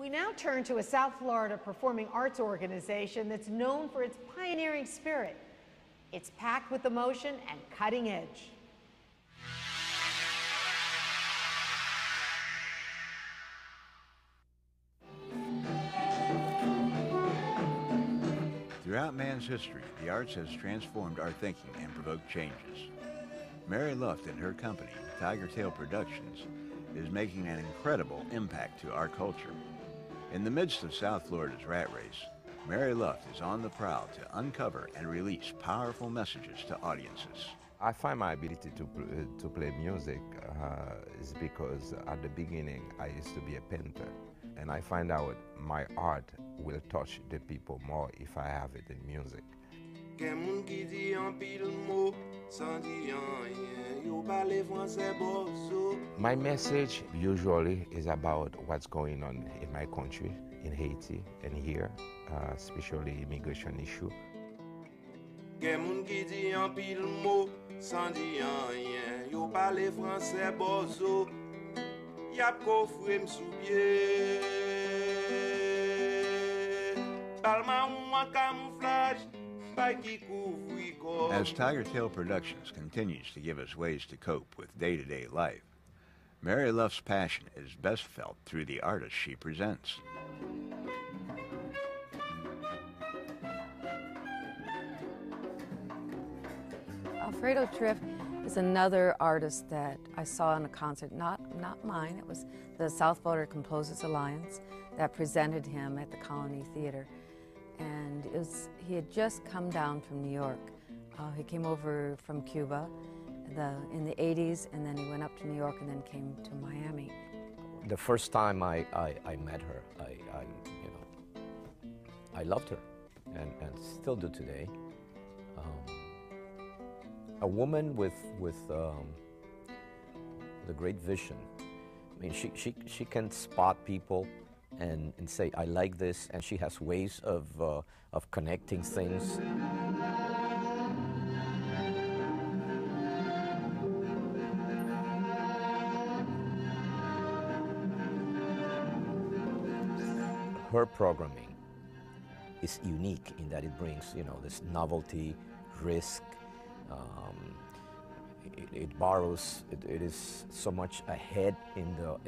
We now turn to a South Florida performing arts organization that's known for its pioneering spirit. It's packed with emotion and cutting edge. Throughout man's history, the arts has transformed our thinking and provoked changes. Mary Luft and her company, Tiger Tail Productions, is making an incredible impact to our culture. In the midst of South Florida's rat race, Mary Luft is on the prowl to uncover and release powerful messages to audiences. I find my ability to play music is because at the beginning I used to be a painter, and I find out my art will touch the people more if I have it in music. My message usually is about what's going on in my country, in Haiti and here, especially immigration issue. As Tiger Tail Productions continues to give us ways to cope with day-to-day life, Mary Luft's passion is best felt through the artists she presents. Alfredo Triff is another artist that I saw in a concert, not mine. It was the South Florida Composers Alliance that presented him at the Colony Theater. And he had just come down from New York. He came over from Cuba in the 80s, and then he went up to New York and then came to Miami. The first time I met her, I loved her, and still do today. A woman with a great vision. I mean, she can spot people and say, I like this, and she has ways of connecting things. Her programming is unique in that it brings, this novelty, risk. It borrows. It is so much ahead in the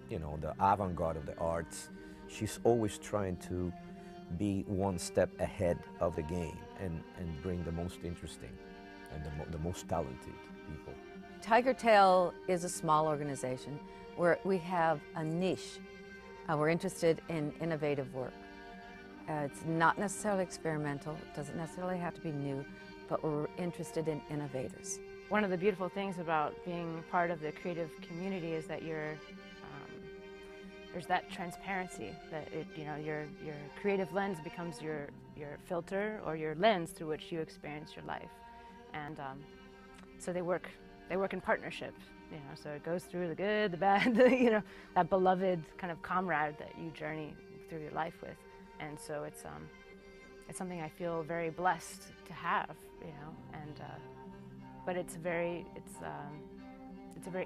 the avant-garde of the arts. She's always trying to be one step ahead of the game and bring the most interesting and the most talented people. Tiger Tail is a small organization where we have a niche. We're interested in innovative work. It's not necessarily experimental. It doesn't necessarily have to be new, but we're interested in innovators. One of the beautiful things about being part of the creative community is that there's that transparency, that your creative lens becomes your filter or your lens through which you experience your life, and so they work in partnership. So it goes through the good, the bad, that beloved kind of comrade that you journey through your life with, and so it's something I feel very blessed to have, and. But it's a very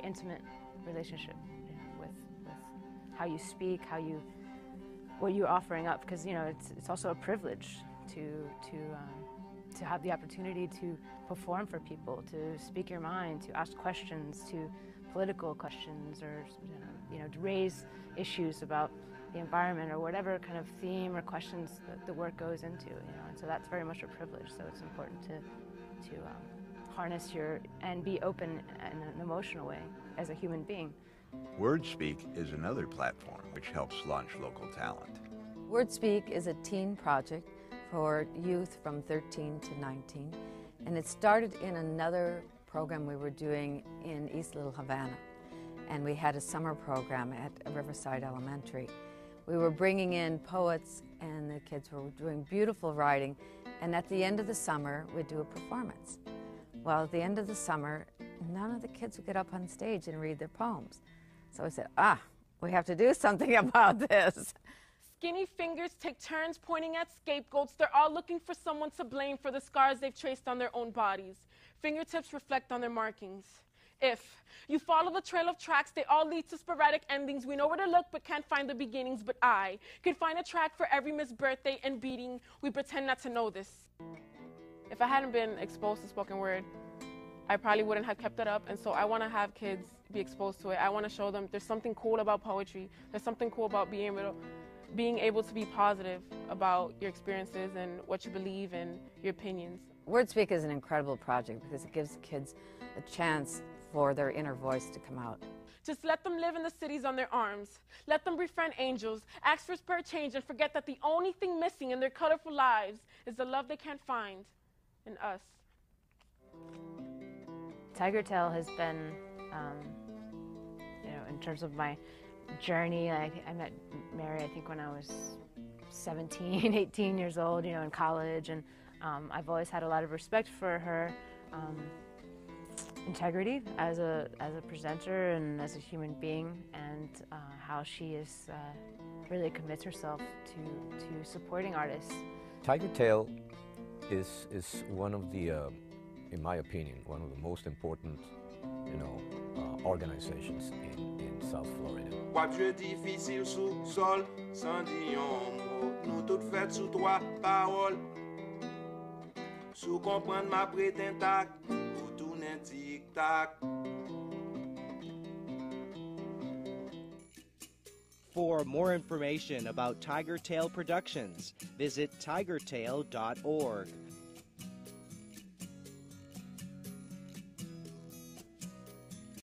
intimate relationship, with how you speak, what you're offering up, because it's also a privilege to have the opportunity to perform for people, to speak your mind, to ask questions, to political questions, or to raise issues about the environment or whatever kind of theme or questions that the work goes into, and so that's very much a privilege. So it's important to harness and be open in an emotional way as a human being. WordSpeak is another platform which helps launch local talent. WordSpeak is a teen project for youth from 13 to 19, and it started in another program we were doing in East Little Havana, and we had a summer program at Riverside Elementary. We were bringing in poets, and the kids were doing beautiful writing, and at the end of the summer we'd do a performance. Well, at the end of the summer, none of the kids would get up on stage and read their poems. So I said, we have to do something about this. Skinny fingers take turns pointing at scapegoats. They're all looking for someone to blame for the scars they've traced on their own bodies. Fingertips reflect on their markings. If you follow the trail of tracks, they all lead to sporadic endings. We know where to look, but can't find the beginnings. But I could find a track for every missed birthday and beating. We pretend not to know this. If I hadn't been exposed to spoken word, I probably wouldn't have kept it up. And so I want to have kids be exposed to it. I want to show them there's something cool about poetry. There's something cool about being able to be positive about your experiences and what you believe and your opinions. WordSpeak is an incredible project because it gives kids a chance for their inner voice to come out. Just let them live in the cities on their arms. Let them befriend angels, ask for spare change, and forget that the only thing missing in their colorful lives is the love they can't find in us. Tiger Tail has been, in terms of my journey, I met Mary, I think, when I was 17, 18 years old, in college, and I've always had a lot of respect for her integrity as a presenter and as a human being, and how she is really commits herself to supporting artists. Tiger Tail is one of the, in my opinion, one of the most important, organizations in South Florida. Quoique difficile sous sol, sans dire un mot, nous toutes faites sous trois paroles. Sous comprendre ma prête intact, pour tourner tic-tac. For more information about Tiger Tail Productions, visit tigertail.org.